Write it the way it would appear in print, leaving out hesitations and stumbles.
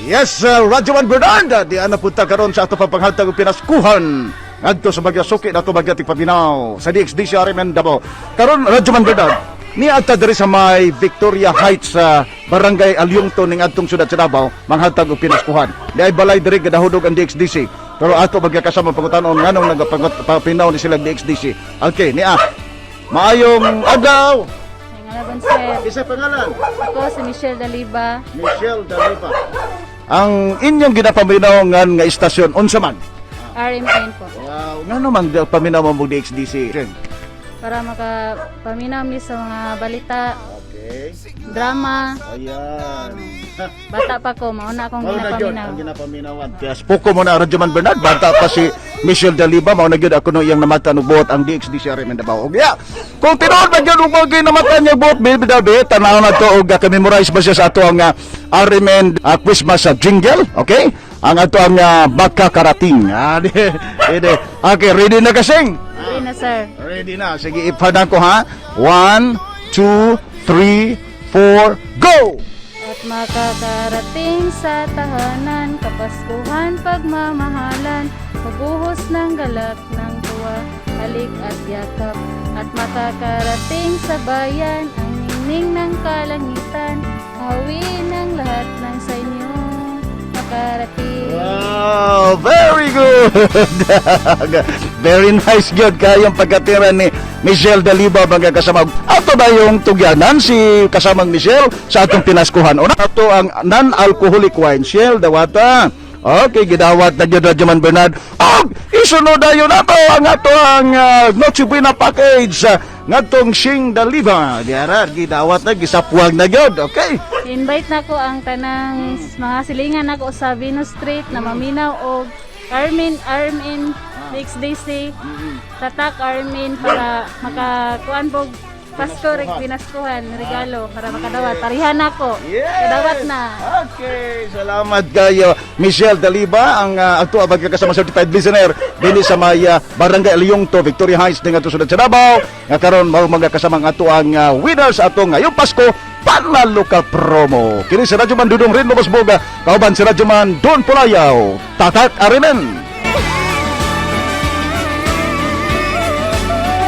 Yes, Radyoman Bernard, di ana punta karon sa ato pagpanghatag og pinaskuhan ngadto sa Bagya Suki nato Bagya Tigpaminaw sa DXD RMN Davao. Karon Radyoman Bernard, ni adta diri sa may Victoria Heights sa Barangay Alyungto ning adtong syudad sa Davao, manghatag og pinaskuhan. Di ay balay diri gadahudog ang DXDC. Pero ato Bagya kasama pangutanon nganong nagapapinaw ni sila DXDC. Okay, niya. Maayong adlaw. Ngalaban sir. Isa pangalan? Ako si Michelle Daliba. Michelle Daliba. Ang inyong ginapaminaw nga istasyon unsa man? RMN po. Wow, ngano man paminaw mo DXDC? Para makapaminaw mi sa mga balita, Okay. drama. Ayan. Bata pa ko, mauna akong Mao na gyud ginapaminaw. ang ginapaminawan. Kaya spoko mo na Radyoman Bernard, bata pa si Michelle Daliba, mao na gyud ako no iyang namata no buot ang DXDC RMN Davao. Og ya, kung tinuod man gyud mo gyud namata niya buot bidabe, tanaw na to og ka-memorize ba siya sa ato ang RMN Christmas jingle, okay? Ang ato ang baka karating. Okay, ready na kasing? Ready na sir. Ready na. Sige, ipadan ko ha. 1, 2, 3, 4, go! At makakarating sa tahanan, kapaskuhan, pagmamahalan, magbuhos ng galak ng tuwa, halik at yakap. At makakarating sa bayan, ang ningning ng kalangitan, hawin ng lahat ng sa inyo makarating. Wow, very good. Very nice good kayong pagkatira ni Michelle Daliba bang kasama. Ato ba yung tugyanan si kasamang Michelle sa atong pinaskuhan? Una ato ang non-alcoholic wine, Michelle dawata. Okay, gidawat na gyud Radyoman Bernard. Og isunod dayon nato ang ato ang Noche Buena package ngatong Sing Daliba. Diara gidawat na gisapuag na gyud. Okay. I-invite na ko ang tanang mga silingan ako sa Venus Street na maminaw og Armin DXDC tatak Armin para makakuan po Pasko rig pinaskuhan regalo para makadawat tarihan ako. Kadawat na. Okay, salamat kayo Michelle Daliba ang ato abag kasama certified listener dinhi sa may Barangay Alyungto, Victoria Heights ning ato sudad sa Davao. Nga karon mao mga kasama ang ato ang winners ato ngayong Pasko panalo ka promo. Kini si Radyoman Dudong Rin Lobos Boga, kauban si Radyoman Don Pulayaw. Tatak Arimen.